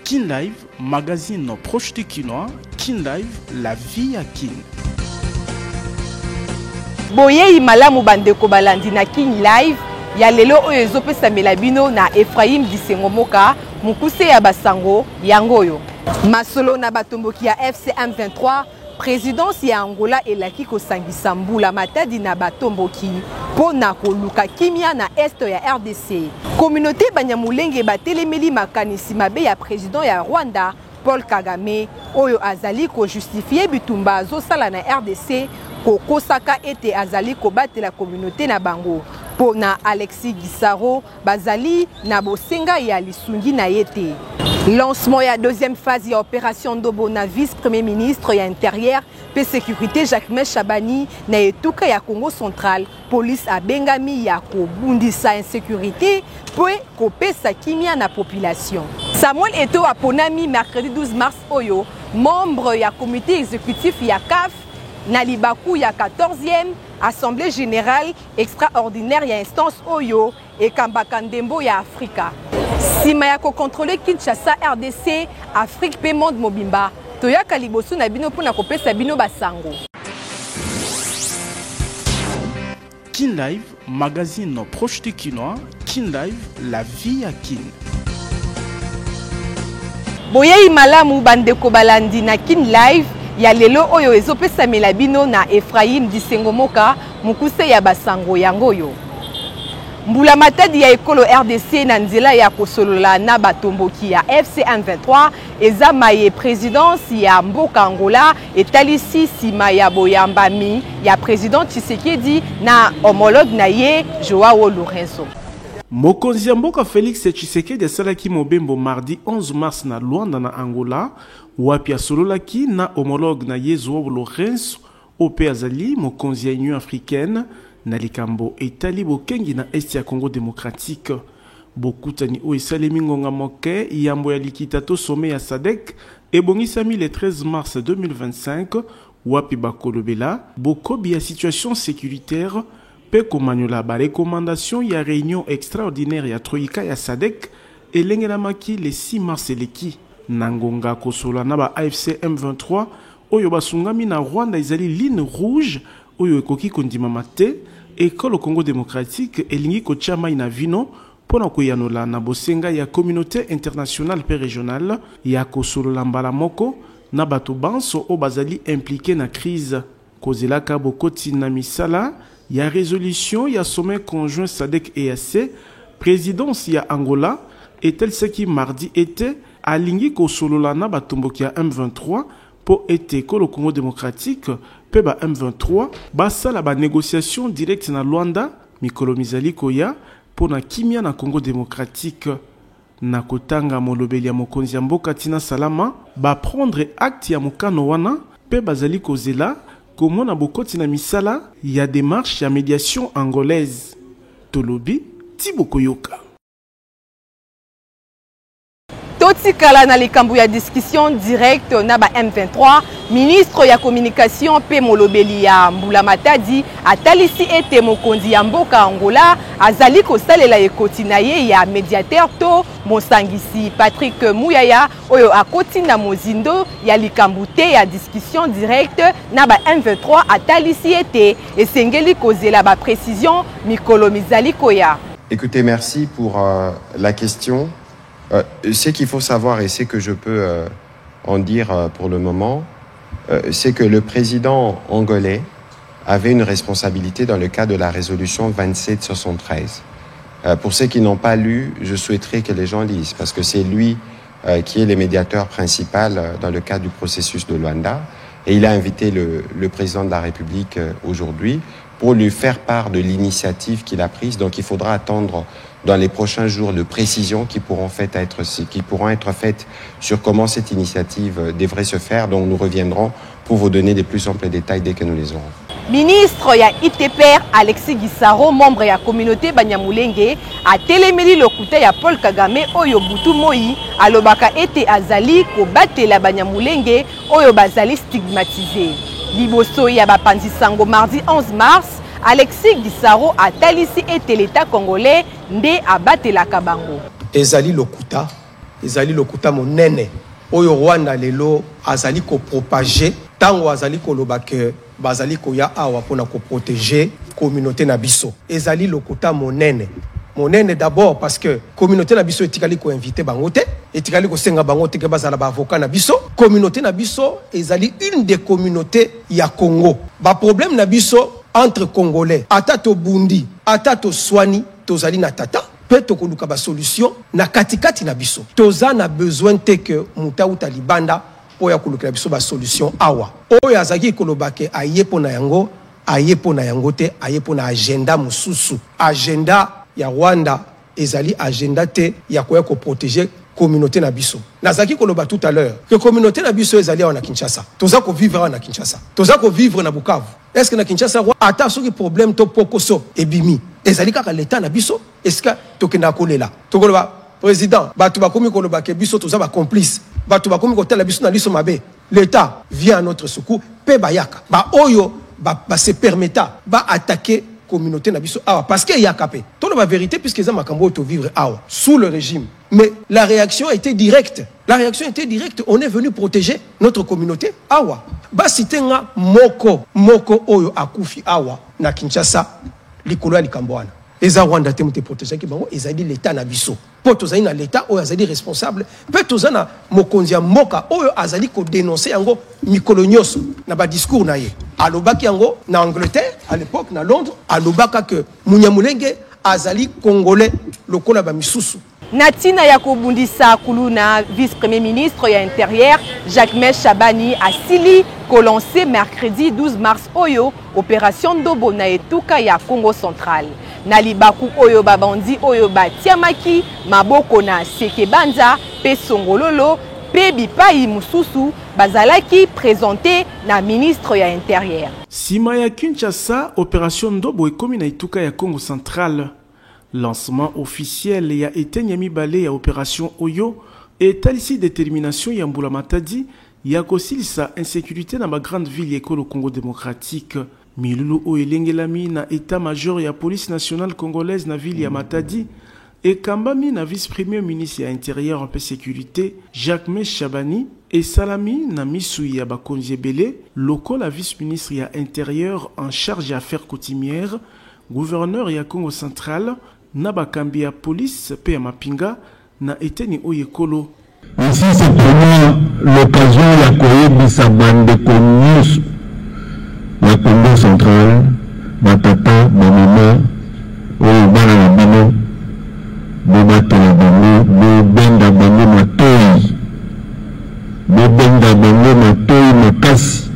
Kin Live, magazine proche du Kinois. Kin Live, la vie à Kin. Boye imalamu bandeko balandi na Kin Live. Ya lelo oyo ezopesa melabino na Ephraim Disengomoka, mukuse ya basango yangoyo. Masolo na batomboki ya FCM23, présidence ya Angola elaki kosangisa mbula matadi na batomboki po na koluka kimia na este ya RDC. Communauté Banyamulenge batelemeli makanisi mabe ya président ya Rwanda Paul Kagame oyo azali ko justifier bitumba azosala na RDC kokosaka ete azali kobatela communauté na bango. Pona Alexis Gisaro bazali na bosenga ya lisungi na yete. Lancement ya deuxième phase ya opération Ndobo na vice-premier ministre ya intérieur pe sécurité Jacques Chabani na etuka ya Congo central. Police a bengami ya kobundisa insécurité pe kopesa kimia na population. Samuel Eto'o aponami mercredi 12 mars oyo, membre ya comité exécutif ya CAF na libaku ya 14e Assemblée générale extraordinaire ya instance oyo et kambaka ndembo ya Afrika. Sima ya ko contrôler Kinshasa RDC, Afrique pe monde mobimba. Toyaka liboso na bino pona kopesa bino basango. Kin Live, magazine proche du Kinois. Kin Live, la vie à Kin. Boye imalamu bandeko balandi na Kin Live. Ya lelo oyo ezopesa melabino na Ephraim Disengomoka, mukuse ya basango yangoyo. Mbula matadi ya ekolo RDC na nzela ya kosolola na batomboki ya FCM23 eza maye présidence ya mboka Angola etalisi sima ya boyambami ya président Tshisekedi na homologue na ye Joao Lourenço. Mokonzi ya mboka Félix Tshisekedi asalaki mobembo mardi 11 mars na Luanda na Angola, wapi asololaki na homologue na ye Joao Lourenço ope azali mokonzi ya Union africaine na likambo etali bokengi na este ya Congo démocratique. Bokutani o esalemi ngonga moke yambo ya likita to sommet ya SADC ebongisami le 13 mars 2025 wapi bakolobela bokobi ya situation sécuritaire pe komanyola ba recommandation ya réunion extraordinaire ya Troïka ya SADC elengelamaki le 6 mars eleki. Nangonga kosola na ba AFC M23 oyo basungami na Rwanda ezali ligne rouge oyo ekoki kondimama te ekolo Congo démocratique elingi kotia na vino pona koyanola na bosenga ya communauté internationale pe régionale ya kosolola mbala moko na bato banso o bazali impliqué na crise kozelaka bokoti na misala ya résolution ya sommet conjoint SADC EAC présidence ya Angola etel seki mardi ete alingi kosolola na batomboki ya M23 po ete kolo Congo démocratique pe ba M23 basala ba négociation directe na Luanda mikolo mizali koya po na kimia na Congo démocratique na kotanga molobeli ya mokonzi ya mboka Tina Salama ba prendre acte ya mokano wana pe bazali kozela komona bokoti na misala ya démarche ya médiation angolaise tolobi tibokoyoka. Totikala na likambu ya discussion directe na ba M23, ministre ya communication pe molobeli ya mbula matadi atalisi ete mokonzi ya mboka Angola azali kosalela ekoti na ye ya médiateur to mosangisi Patrick Muyaya oyo akoti na mozindo ya likambu te ya discussion directe na ba M23 atalisi ete esengeli kozela ba précision mikolo mizali koya. Écoutez, merci pour la question. Ce qu'il faut savoir et ce que je peux en dire pour le moment, c'est que le président angolais avait une responsabilité dans le cadre de la résolution 2773. Pour ceux qui n'ont pas lu, je souhaiterais que les gens lisent parce que c'est lui qui est le médiateur principal dans le cadre du processus de Luanda et il a invité le président de la République aujourd'hui pour lui faire part de l'initiative qu'il a prise. Donc il faudra attendre dans les prochains jours de précisions qui pourront être faites sur comment cette initiative devrait se faire. Donc nous reviendrons pour vous donner des plus amples détails dès que nous les aurons. Ministre ya ITPR Alexis Gisaro, membre ya communauté Banyamulenge, a telemeli lokuta ya Paul Kagame oyo butu moi alobaka ete azali ko batela Banyamulenge oyo bazali stigmatisé. Liboso ya bapanzi sango mardi 11 mars, Alexis Gisaro a talisi ete l'État congolais nde abatela kabango. Ezali lokuta ezali lokuta monene oyo Rwanda lelo azali ko propager tango azali ko lobake bazali ko ya awa pona ko protéger communauté na biso ezali lokuta monene d'abord parce que communauté na biso etikali ko inviter bango te etikali ko senga bango te ke bazala ba avocat na biso communauté na biso ezali une des communautés ya Congo ba problème na biso entre congolais ata to bundi ata to swani tozali na tata pe to koluka ba solution na katikati na biso toza na besoin te que muta uta libanda po ya koluka biso ba solution awa oyo azaki kolobake ayepo na yango te ayepo na agenda mususu agenda ya Rwanda ezali agenda te ya koya ko protéger communauté na biso nazaki koloba tout à l'heure que communauté na biso ezali na Kinshasa toza ko vivre na Kinshasa toza ko vivre na Bukavu est-ce que na Kinshasa ata soki problème to pokoso ebimi ezali kaka l'état na biso est-ce que tokenda kolela tokoloba président batu bakomi koloba ke biso toza ba complice batu bakomi kotala biso na liso mabe l'état vient à notre secours pe bayaka ba oyo ba se permetta ba attaquer communauté na biso awa parce que yakapé tout la vérité puisque ça makambo to vivre awa sous le régime mais la réaction était directe on est venu protéger notre communauté awa basitenga moko oyo akufi awa na Kinshasa likolo ya likambwana eza Rwanda te mute protéger ki bango ezali l'état na biso po tozali na l'état oyo azali responsable pe tozana mokonzi ya moka oyo azali ko dénoncer yango mikolo nyonso na ba discours na ye alobaki yango na Angleterre à l'époque na Londres alobaka que Munyamulenge azali congolais lokola ba misusu Natina ya kobundisa kuluna vice-premier ministre ya intérieur Jacques Chabani a sili ko lancé mercredi 12 mars oyo opération Ndobo na etuka ya Congo central na libaku oyo babandi oyo batiamaki maboko na Sekebanza pe Songololo pe bipai mususu bazalaki présenté na ministre ya intérieur sima ya Kinshasa opération Ndobo ekomi na etuka ya Congo central. Lancement officiel ya etenya mibale ya opération Oyo et talisi détermination ya Mbula Matadi ya kosilisa insécurité na ma grande ville ekolo Congo démocratique. Milulu o elengelami na état-major ya police nationale congolaise na ville ya Matadi et kambami na vice-premier ministre ya intérieur en paix sécurité Jacques Chabani et salami na misu ya bakonzi ebele loko la vice-ministre ya intérieur en charge des affaires coutumières gouverneur ya Congo central Nabakambi ya police pe ya mapinga na eteni oyekolo. Ainsi c'est vraiment l'occasion ya koyebisa bandeko nyonso ya Congo central batata bamama oyo bana na bino bobatela bango bobenda bango matoi makasi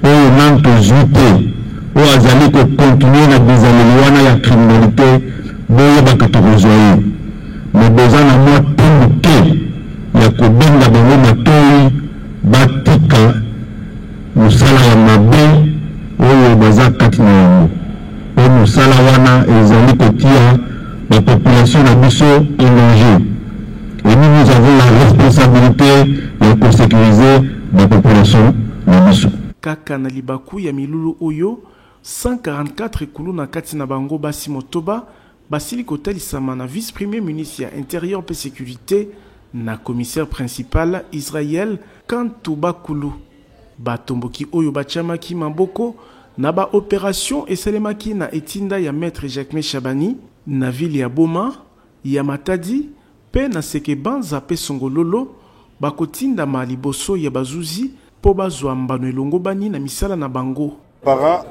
oyo nanto zwi te oyo azali kocontinue na bizaleli wana ya criminalité boye bakatokozwa mais besoin na mwa tembuke ya kobenga bango matoi batika mosala ya mabe oyo baza kati na yango oyo mosala wana ezali kotia bapopulation na biso en danger et nous avons la responsabilité de kosécuriser bapopulation na biso kaka na libaku ya milulu oyo 144 ekulu na kati na bango basi motoba basili kotalisama na vice-premier ministre ya intérieur pe sécurité na commissaire principal Israël Kantuba Kulu batomboki oyo bachamaki maboko na ba opération esalemaki na etinda ya maître Jacques Chabani na ville ya Boma ya Matadi pe na Sekebanza pe Songololo bakotinda ma liboso ya bazuzi po bazwa mbano elongo bani na misala na bango. Parents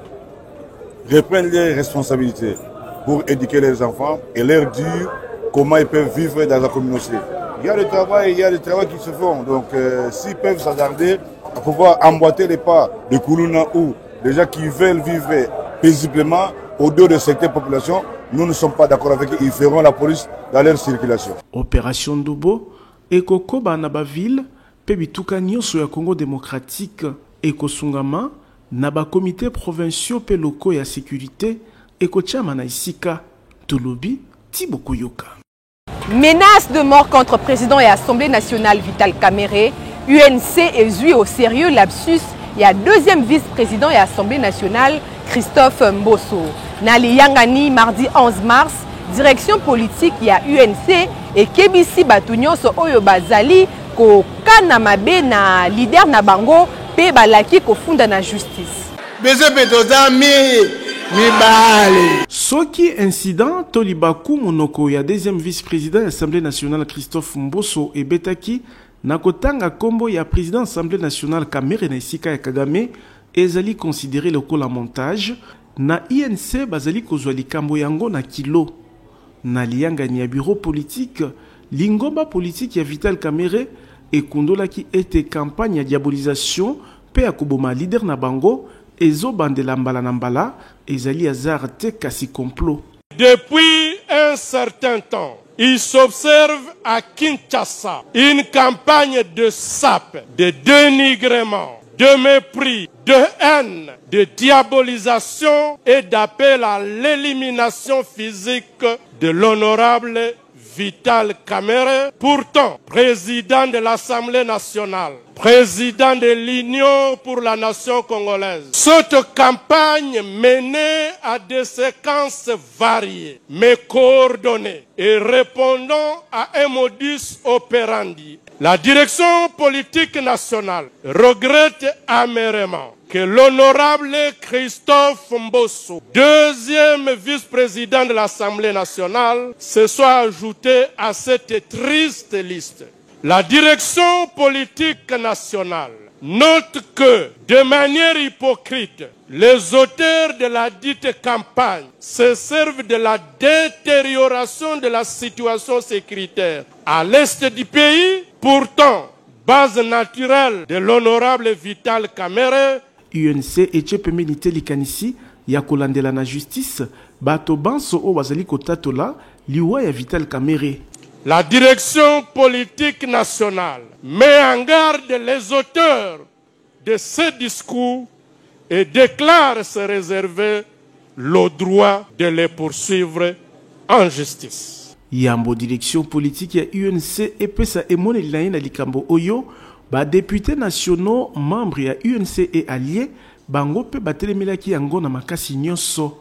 reprennent les responsabilités pour éduquer les enfants et leur dire comment ils peuvent vivre dans la communauté. Il y a des travaux qui se font, donc s'ils peuvent s'attarder à pouvoir emboîter les pas de Koulouna ou les gens qui veulent vivre paisiblement au-delà de certaines populations, nous ne sommes pas d'accord avec eux, ils feront la police dans leur circulation. Opération Ndobo, Ekokoba na baville, Pebituka nyonso ya Congo démocratique, Ekosungama, na ba comité provinciaux pe locaux ya sécurité, Ekochama na isika, Tolobi, Tibokoyoka. Menace de mort contre président et Assemblée nationale Vital Kamerhe, UNC est au sérieux lapsus. Il y a deuxième vice-président et Assemblée nationale Christophe Mbosso. Nali Yangani mardi 11 mars, direction politique il y a UNC ekebisi bato nyonso oyo bazali kokana mabe na leader na bango pe balaki kofunda na justice. Soki incident Tolibaku monoko ya deuxième vice-président de l'Assemblée nationale Christophe Mbosso et Betaki na kotanga kombo ya président de l'Assemblée nationale Kamere na esika ya Kagame ezali considéré lokola montage na INC bazali kozwa likambo yango na kilo na liangani ya bureau politique lingomba politique ya Vital Kamerhe ekundolaki ete campagne ya diabolisation pe ya koboma leader na bango ezobandela mbala na mbala ezali hasard te kasi complot. Depuis un certain temps, il s'observe à Kinshasa une campagne de sape, de dénigrement, de mépris, de haine, de diabolisation et d'appel à l'élimination physique de l'honorable Vital Kamerhe, pourtant président de l'Assemblée nationale, président de l'Union pour la nation congolaise. Cette campagne menée à des séquences variées, mais coordonnées et répondant à un modus operandi. La direction politique nationale regrette amèrement que l'honorable Christophe Mbosso, deuxième vice-président de l'Assemblée nationale, se soit ajouté à cette triste liste. La direction politique nationale note que, de manière hypocrite, les auteurs de la dite campagne se servent de la détérioration de la situation sécuritaire à l'est du pays, pourtant base naturelle de l'honorable Vital Kamerhe. UNC echepeme nite likanisi ya kolandela na justice bato banso o bazali kotatola liwa ya Vital Kamerhe. La direction politique nationale met en garde les auteurs de ce discours et déclare se réserver le droit de les poursuivre en justice. Yambo direction politique ya UNC epesa emoneli na ye na likambo oyo ba députés nationaux membres ya UNC et alliés bango pe batelemelaki yango na makasi nyonso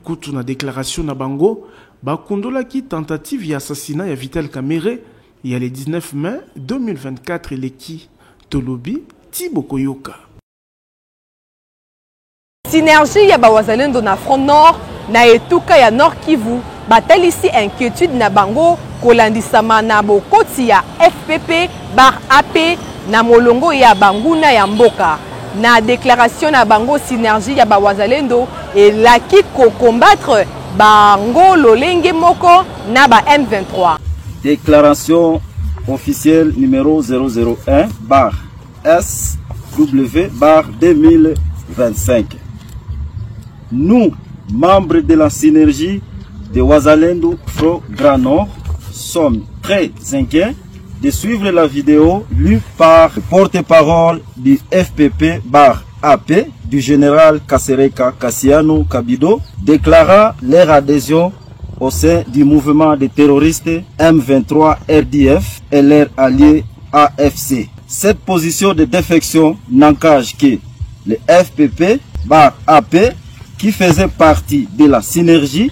kutu na déclaration na bango bakundolaki tentative ya assassinat ya Vital Kamerhe ya le 19 mai 2024 eleki tolobi Thibaut Koyoka. Synergie ya bawazalendo na front nord na etuka ya Nord Kivu batalisi inquiétude na bango kolandisama na bokoti ya FPP bar AP na molongo ya banguna ya mboka. Na déclaration na bango synergie ya bawazalendo elaki ko combattre bango lolenge moko na ba M23. Déclaration officielle numéro 001 bar SW bar 2025. Nous, membres de la synergie de Wazalendo Front Grand Nord, sommes très inquiets de suivre la vidéo lue par le porte-parole du FPP bar AP du général Kasereka Kassiano Kabido déclarant leur adhésion au sein du mouvement des terroristes M23 RDF et leur allié AFC. Cette position de défection n'engage que le FPP bar AP qui faisait partie de la synergie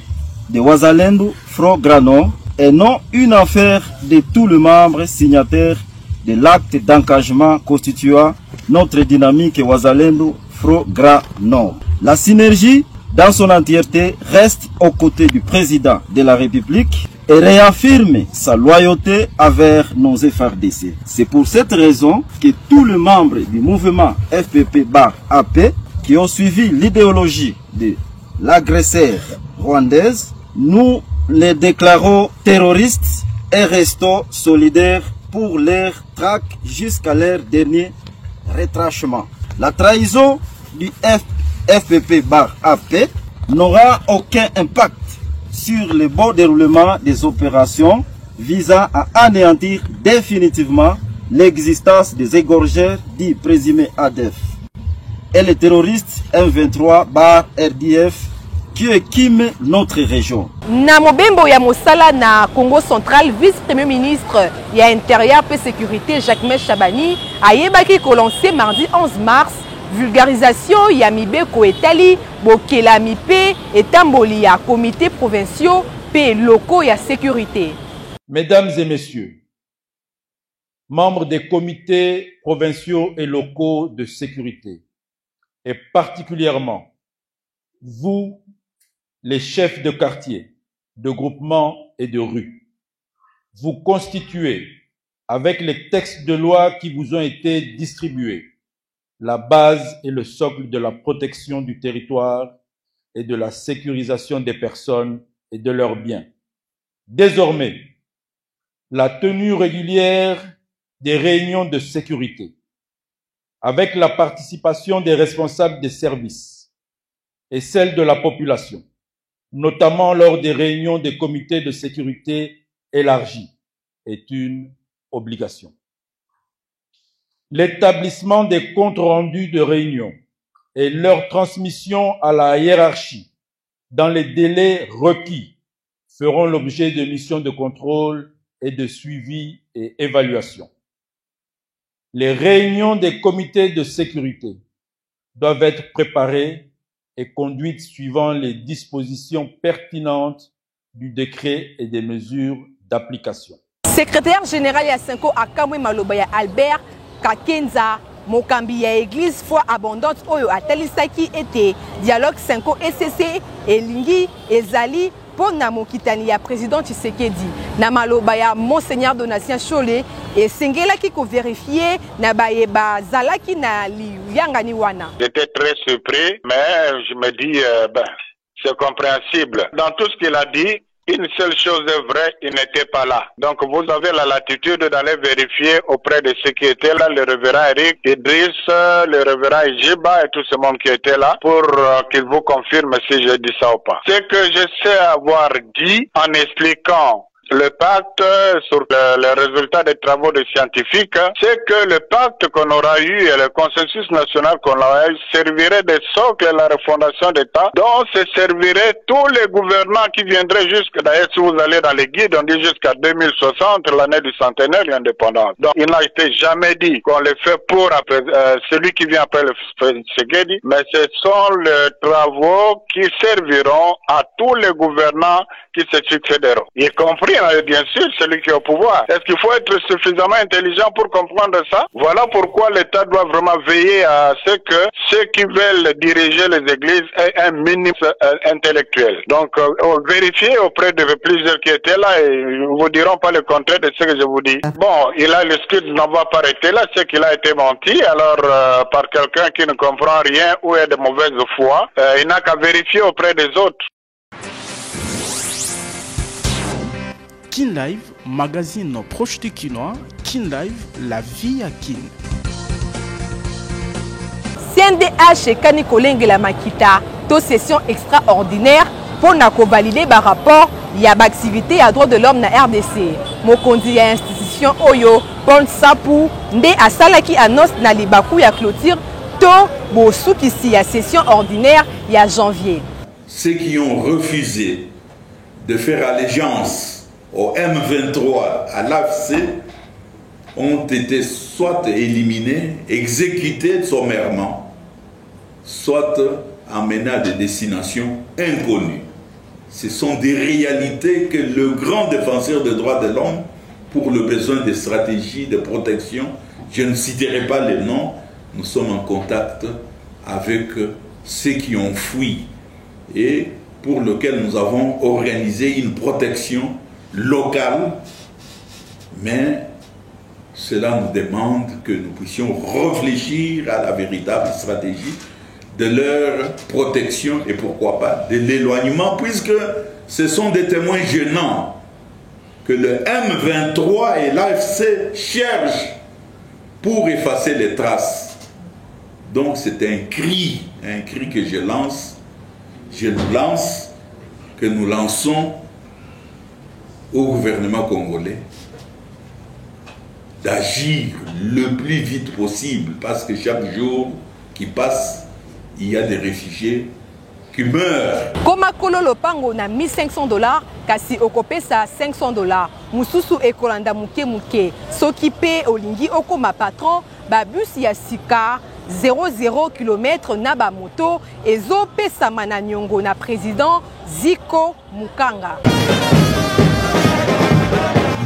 de Wazalendo Front Grand Nord et non une affaire de tous les membres signataires de l'acte d'engagement constituant notre dynamique Wazalendo Front Grand Nord. La synergie, dans son entièreté, reste aux côtés du président de la République et réaffirme sa loyauté envers nos FARDC. C'est pour cette raison que tous les membres du mouvement FPP bar AP qui ont suivi l'idéologie de l'agresseur rwandaise, nous les déclarons terroristes et restons solidaires pour leur traque jusqu'à leur dernier retranchement. La trahison du FPP bar AP n'aura aucun impact sur le bon déroulement des opérations visant à anéantir définitivement l'existence des égorgeurs dits présumés ADF et les terroristes M23 bar RDF qui équiment notre région. Na mobembo ya mosala na Congo central, vice-premier ministre ya intérieur et sécurité Jacques Chabani ayebaki ko lancé mardi 11 mars vulgarisation ya mibeko etali bokela mipe etamboli ya comité provinciaux pe locaux ya sécurité. Mesdames et messieurs, membres des comités provinciaux et locaux de sécurité, et particulièrement vous, les chefs de quartier, de groupement et de rue, vous constituez, avec les textes de loi qui vous ont été distribués, la base et le socle de la protection du territoire et de la sécurisation des personnes et de leurs biens. Désormais, la tenue régulière des réunions de sécurité, avec la participation des responsables des services et celle de la population, notamment lors des réunions des comités de sécurité élargis, est une obligation. L'établissement des comptes rendus de réunion et leur transmission à la hiérarchie dans les délais requis feront l'objet de missions de contrôle et de suivi et évaluation. Les réunions des comités de sécurité doivent être préparées et conduites suivant les dispositions pertinentes du décret et des mesures d'application. Secrétaire général ya Senko Akamwe Maloba ya Albert Kakenza mokambi ya église foi abondante oyo atalisaki ete dialogue Senko ECC elingi ezali pona mokitani ya président Tshisekedi na maloba ya monseigneur Donatien Chole et sengelaki ko vérifier na bayeba zalaki na liyangani wana. J'étais très surpris, mais je me dis c'est compréhensible. Dans tout ce qu'il a dit, une seule chose est vraie, il n'était pas là. Donc vous avez la latitude d'aller vérifier auprès de ceux qui étaient là, le révérend Eric, Idriss, le révérend Ijiba et tout ce monde qui était là pour qu'ils vous confirment si je dis ça ou pas. Ce que je sais avoir dit en expliquant le pacte sur le résultat des travaux des scientifiques, c'est que le pacte qu'on aura eu et le consensus national qu'on aura eu servirait de socle à la refondation d'État, dont se serviraient tous les gouvernants qui viendraient jusqu'à, d'ailleurs si vous allez dans les guides, on dit jusqu'à 2060, l'année du centenaire de l'indépendance. Donc il n'a été jamais dit qu'on le fait pour celui qui vient après le Tshisekedi, mais ce sont les travaux qui serviront à tous les gouvernants qui se succéderont, y compris bien sûr celui qui est au pouvoir. Est-ce qu'il faut être suffisamment intelligent pour comprendre ça? Voilà pourquoi l'État doit vraiment veiller à ce que ceux qui veulent diriger les églises aient un minimum intellectuel. Donc vérifiez auprès de plusieurs qui étaient là et ils vous diront pas le contraire de ce que je vous dis. Bon, il a l'excuse de n'avoir pas été là, c'est qu'il a été menti alors par quelqu'un qui ne comprend rien ou est de mauvaise foi. Il n'a qu'à vérifier auprès des autres. Kin Live, magazine proche du Kinois, Kin Live, la vie à Kin. CNDH et Kanikolenge la Makita, to session extraordinaire pour valider par rapport à l'activité à droit de l'homme na RDC. Mokondi ya institution Oyo, Paul Sapou, nde asalaki annonce na libaku ya clôture, to bosu kisi ya session ordinaire ya janvier. Ceux qui ont refusé de faire allégeance au M23, à l'AFC, ont été soit éliminés, exécutés sommairement, soit emmenés à des destinations inconnues. Ce sont des réalités que le grand défenseur des droits de l'homme, pour le besoin de stratégies de protection, je ne citerai pas les noms, nous sommes en contact avec ceux qui ont fui et pour lesquels nous avons organisé une protection locale, mais cela nous demande que nous puissions réfléchir à la véritable stratégie de leur protection et pourquoi pas de l'éloignement, puisque ce sont des témoins gênants que le M23 et l'AFC cherchent pour effacer les traces. Donc c'est un cri que je lance, que nous lançons au gouvernement congolais d'agir le plus vite possible parce que chaque jour qui passe, il y a des réfugiés qui meurent. Koma kolo lopango na $1,500, kasi okopesa $500. Mususu ekolanda muke muke. Soki pe olingi okoma patron, babus ya sika 00 km na ba moto ezo pesa mananyongo na président Ziko Mukanga.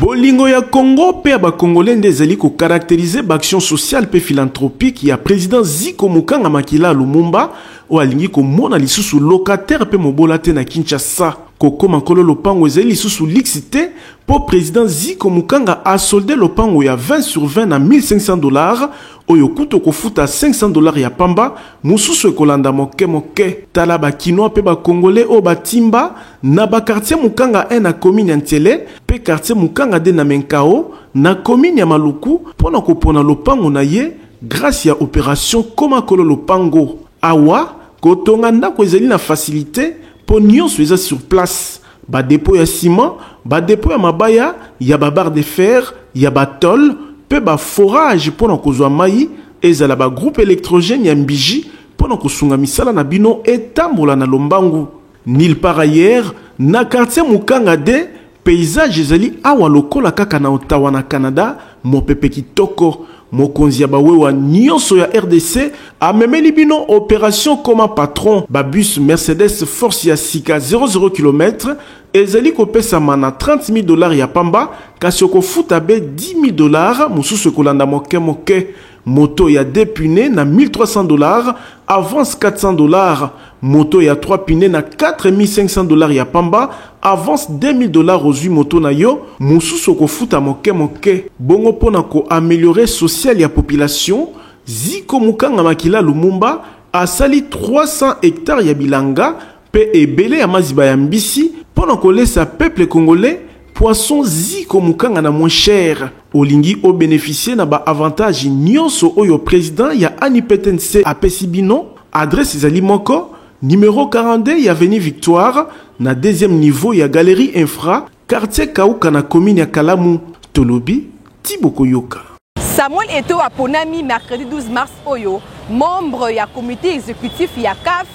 bolingo ya Congo pe ya bakongolais nde ezali kokarakterize baaction sociale pe philanthropique ya président Ziko Mukanga Makila Lumumba o alingi komona lisusu locataire pe mobola te na Kinshasa. Kokoma kolo lopango ezali lisusu lixité pour président Ziko Mukanga a soldé lopango ya 20 sur 20 na $1,500 oyo kuto kofuta $500 ya pamba mususu ekolanda moke moke. Tala ba kinois pe ba congolais o batimba na ba quartier Mukanga 1 na commune Ntele pe quartier Mukanga de na Menkao na commune ya Maluku pona kopona lopango na ye grâce ya opération Koma Kolo Lopango. Awa kotonga ndako ezali na facilité pour nyonso eza sur place. Ba dépôt ya ciment, ba dépôt ya mabaya, ya ba barre de fer, ya ba tol, pe ba forage pona kozwa mai, ezala ba groupe électrogène ya mbiji pona kosunga misala na bino etambola na lombangu. Nil par ailleurs, na quartier Mukanga de paysage ezali awa lokola kaka na Ottawa na Canada, mopepe kitoko. Mokonzi ya bawewa nyonso ya RDC amemeli bino opération comme patron. Babus Mercedes Force ya sika 00 km ezali kopesama na $30,000 ya pamba kasi okofuta be $10,000 mususu kolanda moke moke. Moto ya 2 pneus na $1,300, avance $400. Moto ya 3 pneus na $4,500 ya pamba, avance $2,000 aux 8 moto na yo, mususu kofuta moke moke. Bongo pona ko améliorer social ya population, Ziko Mukanga Makila Lumumba asali 300 hectares ya bilanga pe ebele ya maziba ya mbisi pona ko lesa peuple congolais poisson Ziko Mukanga na moins cher. Olingi o bénéficier na ba avantage nyonso oyo président ya ANIPTNC apesi bino. Adresse ezali moko numéro 42 ya avenue Victoire na deuxième niveau ya galerie infra quartier Kauka na commune ya Kalamu. Tolobi Tiboko Yoka. Samuel Eto'o aponami mercredi 12 mars oyo membre ya comité exécutif ya CAF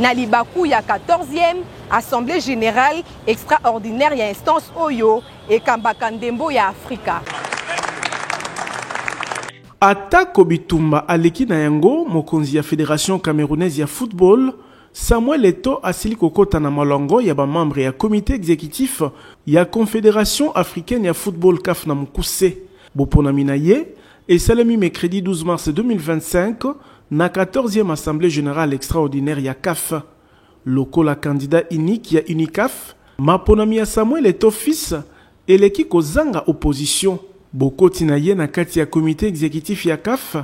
na libaku ya 14e assemblée générale extraordinaire ya instance oyo ekambaka ndembo ya Afrika. Atako Bitumba aleki na yango mokonzi ya fédération camerounaise ya football Samuel Eto'o asili kokota na malongo ya ba membre ya comité exécutif ya confédération africaine ya football CAF na mukuse. Boponami na ye esalemi mercredi 12 mars 2025 na 14e assemblée générale extraordinaire ya CAF. Lokola candidat unique ya UNICAF, maponami ya Samuel Eto'o fils eleki kozanga opposition. Bokoti na ye na kati ya comité exécutif ya CAF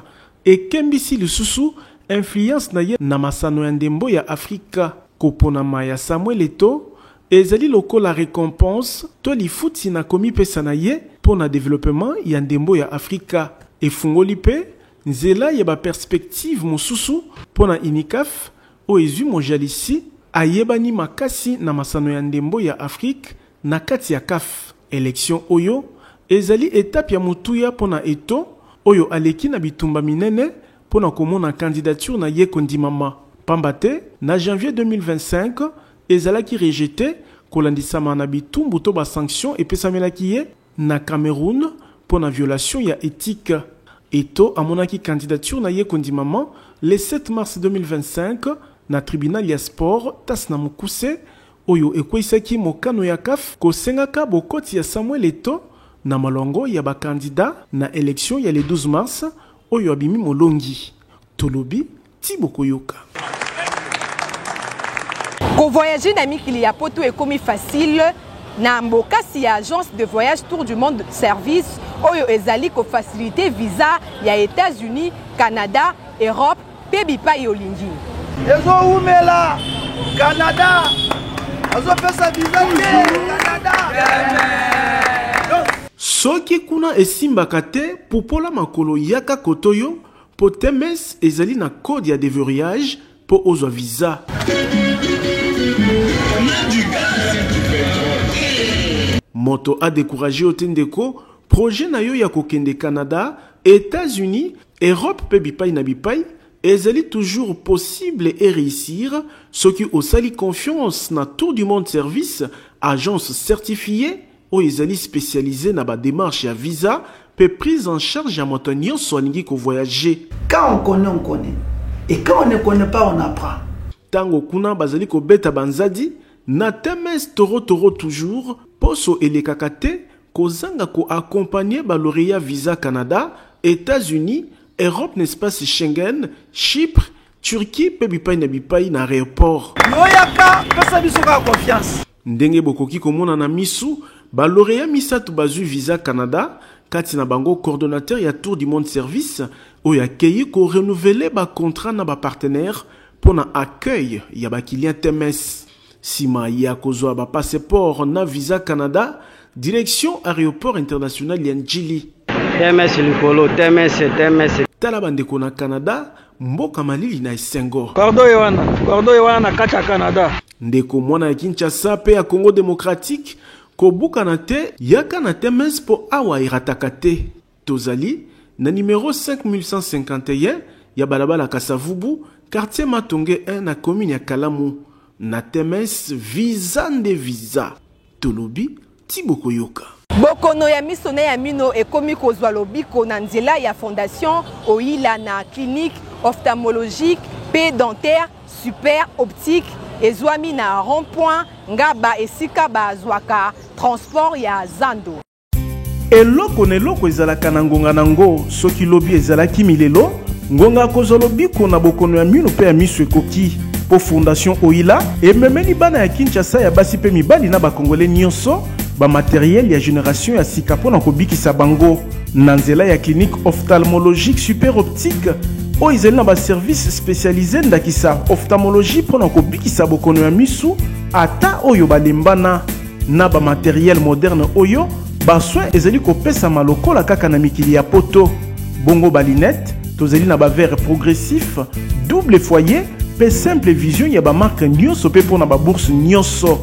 ekembisi lisusu influence na ye na masano ya ndembo ya Afrika. Koponama ya Samuel Eto'o ezali lokola récompense to lifuti na komi pesa na ye pona développement ya ndembo ya Afrika. Efungoli pe nzela ya ba perspective mosusu pona UNICAF o ezwi mojalisi ayebani makasi na masano ya ndembo ya Afrique na kati ya CAF. Élection oyo ezali étape ya mutuya pona Eto'o oyo aleki na bitumba minene pona komona candidature na ye kondimama. Pambate na janvier 2025 ezalaki rejeté kolandisama na bitumbu to ba sanction epesamelaki ye na Cameroun pona violation ya éthique. Eto'o amonaki candidature na ye kondimama le 7 mars 2025 na tribunal ya sport tas na mukuse oyo ekweisaki mokano ya CAF kosengaka bokoti ya Samuel Eto'o na malongo ya ba candidat na élection ya le 12 mars oyo abimi molongi. Tolobi Tiboko Yoka. Ko voyager na mikili ya poto ekomi facile na mbokasi ya agence de voyage Tour du Monde Service oyo ezali ko faciliter visa ya États-Unis, Canada, Europe pe bipai olingi. Ezo umela Canada. Azo pesa visa Canada. Soki kuna esimbaka te popola makolo yaka kotoyo po temes ezali na code ya déverrouillage po ozwa visa. Moto a découragé otendeko projet na yo ya kokende Canada, États-Unis, Europe pe bipai na bipai ezali toujours possible et réussir soki osali confiance na Tour du Monde Service, agence certifiée o ezali spécialisé na ba démarche ya visa pe prise en charge ya moto nyonso alingi ko voyager. Quand on connaît. Et quand on ne connaît pas, on apprend. Tango kuna bazali ko beta banzadi na temes toro toujours poso elekakate kozanga ko accompagner ba lauréat visa Canada, États-Unis, Europe n'espace Schengen, Chypre, Turquie pe bipai na aéroport. Yoyaka pesa biso ka confiance. Ndenge bokoki komona na misu ba lauréat misatu bazu visa Canada, kati na bango coordonnateur ya Tour du Monde Service oyo akei ko renouveler ba contrat na ba partenaire pour na accueil ya ba client TMS. Sima ya kozwa ba passeport na visa Canada, direction aéroport international ya Njili. TMS likolo, TMS. Tala bandeko na Canada, mboka malili na esengo. Cordo wana na kati ya Canada. Ndeko mwana ya Kinshasa pe ya Congo démocratique, kobuka na te yaka na TMS po awa irataka te. Tozali na numéro 5151 ya balabala Kasavubu, quartier Matonge 1 na commune ya Kalamu. Na TMS visa nde visa. Tolobi Tiboko Yoka. Bokono ya misone ya mino ekomi kozwa lobiko na nzela ya fondation Oila na clinique ophtalmologique pe dentaire super optique ezwami na rond-point ngaba esika bazwaka transport ya Zando. Eloko neloko ezalaka na ngonga nango soki lobi ezalaki milelo ngonga kozwa lobiko na bokono ya mino pe ya miso ekoki po fondation Oila ememeli bana ya Kinshasa ya basi pe mibali na bakongole nyonso ba matériel ya génération ya sika pona kobikisa bango na nzela ya clinique ophtalmologique super optique o izeli na ba service spécialisé ndakisa ophtalmologie pona kobikisa bokono ya misu ata oyo balembana na ba matériel moderne oyo ba soin ezeli kopesa malokola kaka na mikili ya poto bongo ba lunette tozeli na ba verre progressif double foyer pe simple vision ya ba marque nyonso pe pona ba bourse nyonso.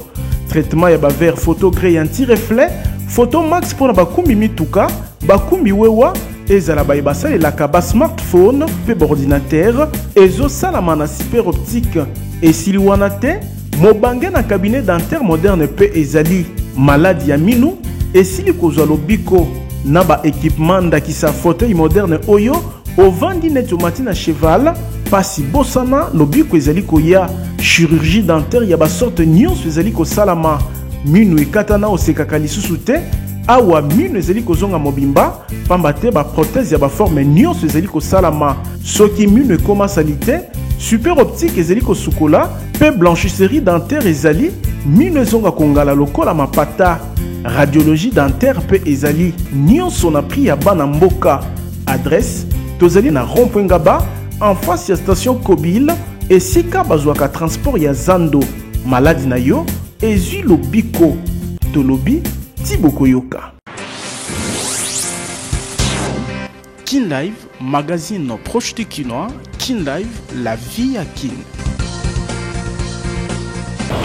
Traitement ya ba verre photo gré anti-reflet, photo max pour na bakumbi mituka, bakumbi wewa, ezala ba ebasa elaka ba smartphone, pe ordinateur, ezo salama na super optique. Et sili wana te, mobange na cabinet dentaire moderne pe ezali maladi ya minu, et sili kozwa lobiko na ba équipement ndakisa fauteuil moderne oyo, ovandi netomati na cheval, pasi bosana lobiko ezali koya chirurgie dentaire ya ba sorte nyonso ezali ko salama minu ekatana osekaka lisusu te awa minu ezali kozonga mobimba pamba te ba prothèse ya ba forme nyonso ezali ko salama soki minu ekoma salite super optique ezali ko sukola pe blanchisserie dentaire ezali minu ezonga kongala lokola mapata radiologie dentaire pe ezali nyonso na prix ya bana mboka adresse tozali na rond-point Ngaba en face ya station Kobile et sika bazwaka transport ya Zando maladi na yo ezui lobiko tolobi Tiboko Yoka. Kin Live, magazine proche du Kinois. Kin Live, la vie à Kin.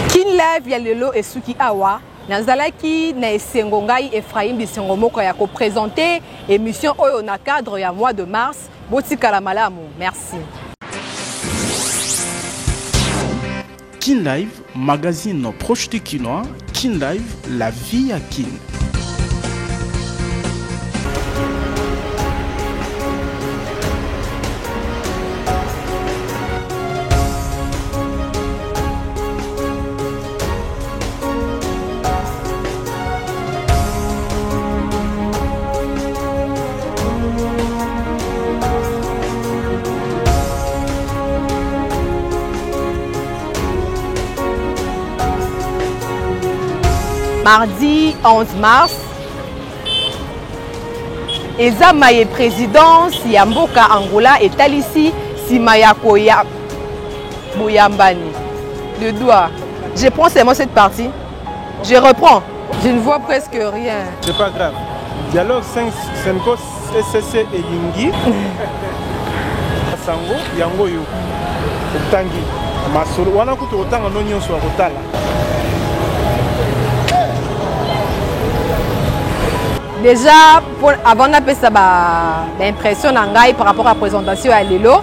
Kin Live ya lelo esuki awa nazalaki na esengo ngai Ephraim Bisengo moko ya ko présenter émission oyo na cadre ya mois de mars. Botika la malamu, merci. Kin Live, magazine proche du Kinois. Kin Live, la vie à Kin. Mardi 11 mars, Ezama et présidence Yamboka Angola et Talisi Simayako Bouyambani. Le doigt. Je prends seulement cette partie. Je reprends. Je ne vois presque rien. C'est pas grave. Dialogue 5 Senko SSC et Yingi. Sango Yango Yo. Tangi. Masolo. Wana kutu otanga no nyonso akotala. Déjà, avant d'appeler ça l'impression par rapport à la présentation à Lelo,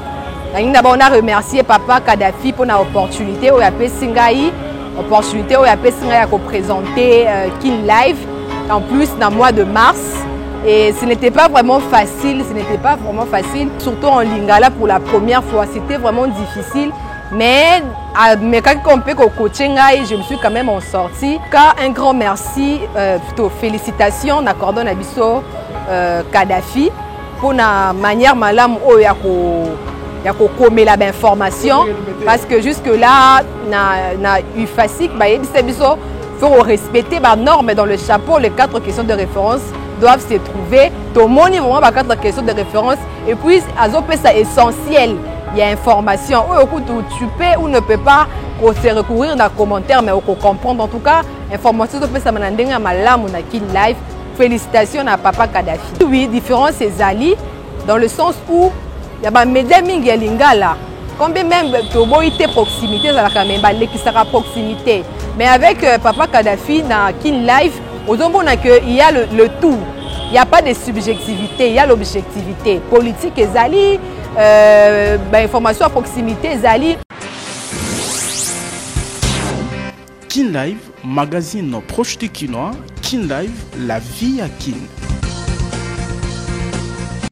on a remercié Papa Kadhafi pour l'opportunité où il a opportunité où il a présenter Kin Live en plus dans le mois de mars. Et ce n'était pas vraiment facile, surtout en Lingala pour la première fois. C'était vraiment difficile. Mais quand on peut coacher, je me suis quand même en sortie. Un grand merci, plutôt félicitations, n'accordons à Bisso Kadhafi pour la manière malam où il y a commis la information parce que jusque là na UFASIC faut respecter les normes dans le chapeau. Les 4 questions de référence doivent se trouver. Tout le monde vraiment 4 questions de référence et puis c'est essentiel. Il y a information où tu peux ou ne peux pas se recourir dans les commentaires mais on comprendre en tout cas information peut ça manandinga malamu na Kin Live. Félicitations à Papa Kadhafi. Oui, différence c'est Ali dans le sens où il y a des médias mingi lingala. Combien même de proximité ça la caméra qui sera proximité. Mais avec Papa Kadhafi dans Kin Live, il y a le tout. Il n'y a pas de subjectivité, il y a l'objectivité. Politique et Zali, information à proximité Zali. Kin Live, magazine proche de Kinois. Kin Live, la vie à Kin.